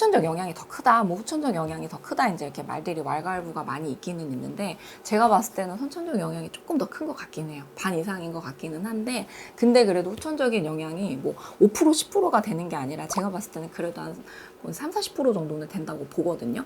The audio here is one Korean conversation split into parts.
선천적 영향이 더 크다, 뭐 후천적 영향이 더 크다, 이제 이렇게 말들이 왈가왈부가 많이 있기는 있는데, 제가 봤을 때는 선천적 영향이 조금 더 큰 것 같긴 해요. 반 이상인 것 같기는 한데, 근데 그래도 후천적인 영향이 뭐 5%, 10%가 되는 게 아니라 제가 봤을 때는 그래도 한 3, 40% 정도는 된다고 보거든요.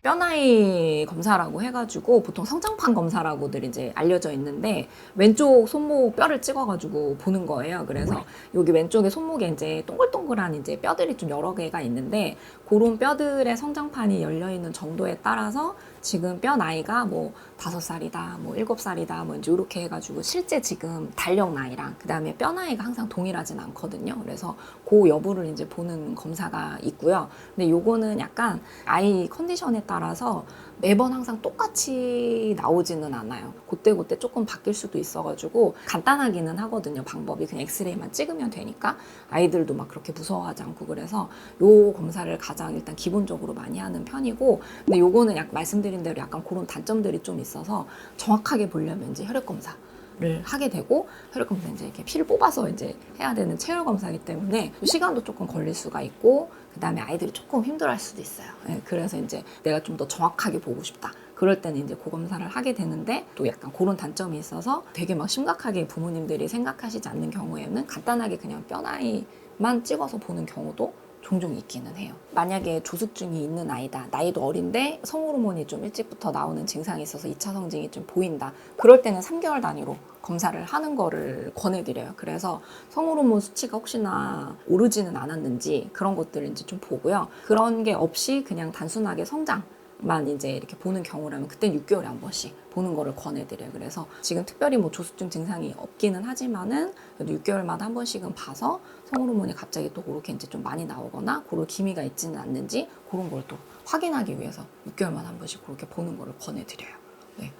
뼈나이 검사라고 해가지고 보통 성장판 검사라고들 이제 알려져 있는데, 왼쪽 손목 뼈를 찍어가지고 보는 거예요. 그래서 여기 왼쪽에 손목에 이제 동글동글한 이제 뼈들이 좀 여러 개가 있는데, 그런 뼈들의 성장판이 열려 있는 정도에 따라서 지금 뼈 나이가 뭐 5살이다, 뭐 7살이다, 뭐 이제 이렇게 해가지고 실제 지금 달력 나이랑 그 다음에 뼈 나이가 항상 동일하진 않거든요. 그래서 그 여부를 이제 보는 검사가 있고요. 근데 요거는 약간 아이 컨디션에 따라서 매번 항상 똑같이 나오지는 않아요. 그때 조금 바뀔 수도 있어가지고 간단하기는 하거든요. 방법이 그냥 엑스레이만 찍으면 되니까 아이들도 막 그렇게 무서워하지 않고, 그래서 요 검사를 가장 일단 기본적으로 많이 하는 편이고, 근데 요거는 약 말씀드린 대로 약간 그런 단점들이 좀 있어서 정확하게 보려면 이제 혈액 검사 를 하게 되고, 혈액 검사 이제 이렇게 피를 뽑아서 이제 해야 되는 체열 검사이기 때문에 시간도 조금 걸릴 수가 있고, 그 다음에 아이들이 조금 힘들어할 수도 있어요. 네, 그래서 이제 내가 좀 더 정확하게 보고 싶다, 그럴 때는 이제 그 검사를 하게 되는데, 또 약간 그런 단점이 있어서 되게 막 심각하게 부모님들이 생각하시지 않는 경우에는 간단하게 그냥 뼈 나이만 찍어서 보는 경우도 종종 있기는 해요. 만약에 조숙증이 있는 아이다, 나이도 어린데 성호르몬이 좀 일찍부터 나오는 증상이 있어서 2차 성징이 좀 보인다, 그럴 때는 3개월 단위로 검사를 하는 거를 권해드려요. 그래서 성호르몬 수치가 혹시나 오르지는 않았는지 그런 것들을 이제 좀 보고요. 그런 게 없이 그냥 단순하게 성장만 이제 이렇게 보는 경우라면 그때 6개월에 한 번씩 보는 거를 권해드려요. 그래서 지금 특별히 뭐 조숙증 증상이 없기는 하지만은 그래도 6개월마다 한 번씩은 봐서 성호르몬이 갑자기 또 그렇게 이제 좀 많이 나오거나 그럴 기미가 있지는 않는지 그런 걸 또 확인하기 위해서 6개월마다 한 번씩 그렇게 보는 거를 권해드려요. 네.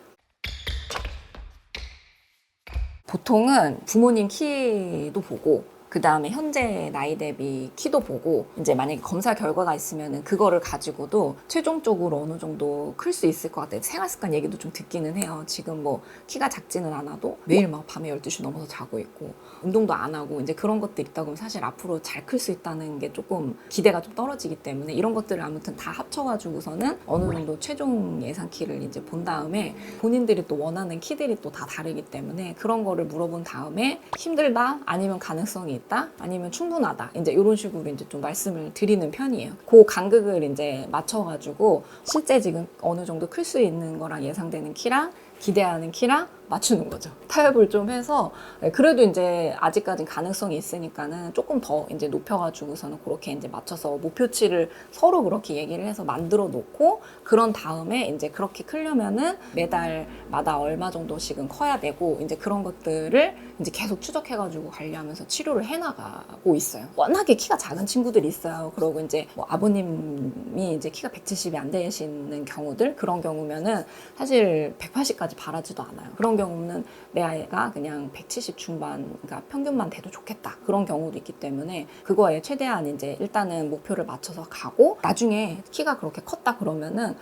보통은 부모님 키도 보고, 그 다음에 현재 나이 대비 키도 보고, 이제 만약에 검사 결과가 있으면은 그거를 가지고도 최종적으로 어느 정도 클 수 있을 것 같아요. 생활습관 얘기도 좀 듣기는 해요. 지금 뭐 키가 작지는 않아도 매일 막 밤에 12시 넘어서 자고 있고 운동도 안 하고 이제 그런 것들 있다 보면 사실 앞으로 잘 클 수 있다는 게 조금 기대가 좀 떨어지기 때문에, 이런 것들을 아무튼 다 합쳐가지고서는 어느 정도 최종 예상 키를 이제 본 다음에 본인들이 또 원하는 키들이 또 다 다르기 때문에 그런 거를 물어본 다음에 힘들다, 아니면 가능성이 있다, 아니면 충분하다, 이제 이런 식으로 이제 좀 말씀을 드리는 편이에요. 그 간극을 이제 맞춰가지고 실제 지금 어느 정도 클 수 있는 거랑 예상되는 키랑 기대하는 키랑 맞추는 거죠. 타협을 좀 해서, 그래도 이제 아직까지 가능성이 있으니까는 조금 더 이제 높여가지고서는 그렇게 이제 맞춰서 목표치를 서로 그렇게 얘기를 해서 만들어 놓고, 그런 다음에 이제 그렇게 크려면은 매달마다 얼마 정도씩은 커야 되고, 이제 그런 것들을 이제 계속 추적해가지고 관리하면서 치료를 해나가고 있어요. 워낙에 키가 작은 친구들이 있어요. 그러고 이제 뭐 아버님이 이제 키가 170이 안 되시는 경우들, 그런 경우면은 사실 180까지 바라지도 않아요. 그런 경우는 내 아이가 그냥 170 중반, 그러니까 평균만 돼도 좋겠다, 그런 경우도 있기 때문에 그거에 최대한 이제 일단은 목표를 맞춰서 가고, 나중에 키가 그렇게 컸다 그러면은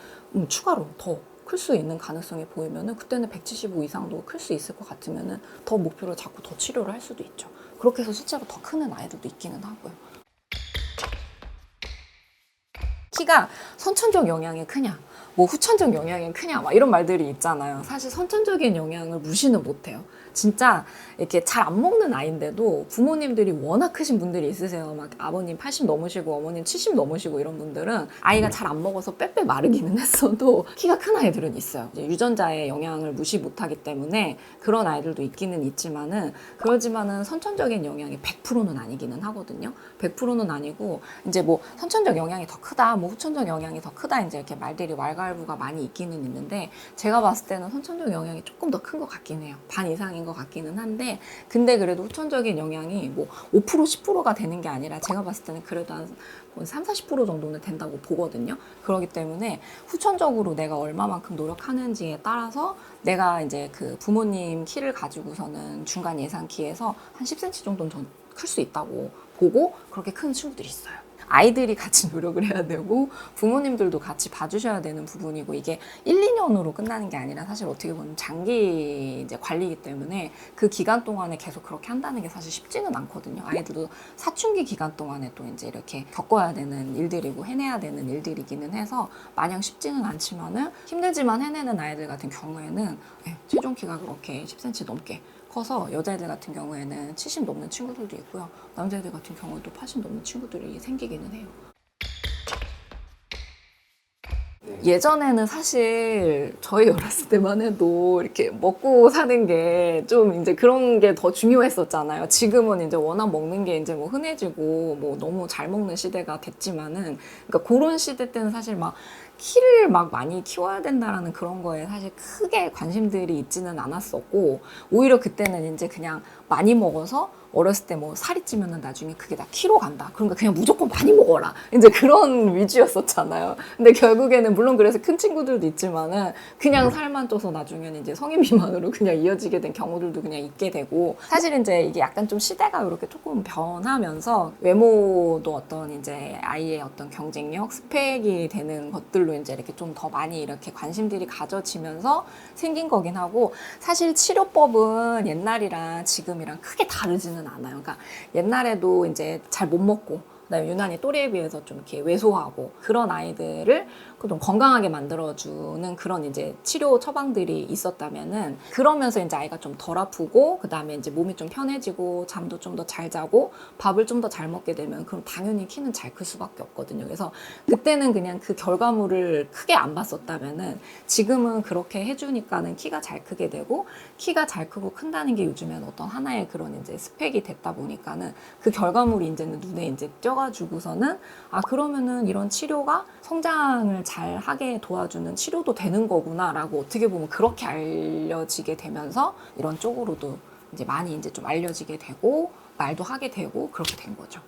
추가로 더 클 수 있는 가능성이 보이면은 그때는 175 이상도 클 수 있을 것 같으면은 더 목표를 잡고 더 치료를 할 수도 있죠. 그렇게 해서 실제로 더 크는 아이들도 있기는 하고요. 키가 선천적 영향이 크냐, 뭐 후천적 영향이 크냐, 막 이런 말들이 있잖아요. 사실 선천적인 영향을 무시는 못해요. 진짜 이렇게 잘 안 먹는 아이인데도 부모님들이 워낙 크신 분들이 있으세요. 막 아버님 80 넘으시고 어머님 70 넘으시고 이런 분들은 아이가 잘 안 먹어서 빼빼 마르기는 했어도 키가 큰 아이들은 있어요. 이제 유전자의 영향을 무시 못하기 때문에 그런 아이들도 있기는 있지만은, 그러지만은 선천적인 영향이 100%는 아니기는 하거든요. 100%는 아니고, 이제 뭐 선천적 영향이 더 크다, 뭐 후천적 영향이 더 크다, 이제 이렇게 말들이 왈가왈부가 많이 있기는 있는데, 제가 봤을 때는 선천적 영향이 조금 더 큰 것 같긴 해요. 반 이상인 것 같기는 한데, 근데 그래도 후천적인 영향이 뭐 5%, 10%가 되는 게 아니라 제가 봤을 때는 그래도 한 3, 40% 정도는 된다고 보거든요. 그렇기 때문에 후천적으로 내가 얼마만큼 노력하는지에 따라서 내가 이제 그 부모님 키를 가지고서는 중간 예상 키에서 한 10cm 정도는 클 수 있다고 보고 그렇게 큰 친구들이 있어요. 아이들이 같이 노력을 해야 되고 부모님들도 같이 봐주셔야 되는 부분이고 이게 1, 2년으로 끝나는 게 아니라 사실 어떻게 보면 장기 이제 관리이기 때문에 그 기간 동안에 계속 그렇게 한다는 게 사실 쉽지는 않거든요. 아이들도 사춘기 기간 동안에 또 이제 이렇게 겪어야 되는 일들이고 해내야 되는 일들이기는 해서 마냥 쉽지는 않지만은 힘들지만 해내는 아이들 같은 경우에는 최종 키가 그렇게 10cm 넘게 커서 여자애들 같은 경우에는 70 넘는 친구들도 있고요. 남자애들 같은 경우도 80 넘는 친구들이 생기기는 해요. 예전에는 사실 저희 어렸을 때만 해도 이렇게 먹고 사는 게 좀 이제 그런 게 더 중요했었잖아요. 지금은 이제 워낙 먹는 게 이제 뭐 흔해지고 뭐 너무 잘 먹는 시대가 됐지만은 그러니까 그런 시대 때는 사실 막 키를 막 많이 키워야 된다라는 그런 거에 사실 크게 관심들이 있지는 않았었고 오히려 그때는 이제 그냥 많이 먹어서 어렸을 때 뭐 살이 찌면은 나중에 그게 다 키로 간다. 그러니까 그냥 무조건 많이 먹어라. 이제 그런 위주였었잖아요. 근데 결국에는 물론 그래서 큰 친구들도 있지만은 그냥 살만 쪄서 나중에는 이제 성인 비만으로 그냥 이어지게 된 경우들도 그냥 있게 되고 사실 이제 이게 약간 좀 시대가 이렇게 조금 변하면서 외모도 어떤 이제 아이의 어떤 경쟁력, 스펙이 되는 것들로 이제 이렇게 좀 더 많이 이렇게 관심들이 가져지면서 생긴 거긴 하고 사실 치료법은 옛날이랑 지금이랑 크게 다르지는 않아요. 그러니까 옛날에도 이제 잘 못 먹고 그다음에 유난히 또래에 비해서 좀 이렇게 왜소하고 그런 아이들을 좀 건강하게 만들어주는 그런 이제 치료 처방들이 있었다면은 그러면서 이제 아이가 좀 덜 아프고 그다음에 이제 몸이 좀 편해지고 잠도 좀 더 잘 자고 밥을 좀 더 잘 먹게 되면 그럼 당연히 키는 잘 클 수밖에 없거든요. 그래서 그때는 그냥 그 결과물을 크게 안 봤었다면은 지금은 그렇게 해주니까는 키가 잘 크게 되고 키가 잘 크고 큰다는 게 요즘엔 어떤 하나의 그런 이제 스펙이 됐다 보니까는 그 결과물이 이제는 눈에 이제 띄어가지고서는 아 그러면은 이런 치료가 성장을 잘 하게 도와주는 치료도 되는 거구나라고 어떻게 보면 그렇게 알려지게 되면서 이런 쪽으로도 이제 많이 이제 좀 알려지게 되고 말도 하게 되고 그렇게 된 거죠.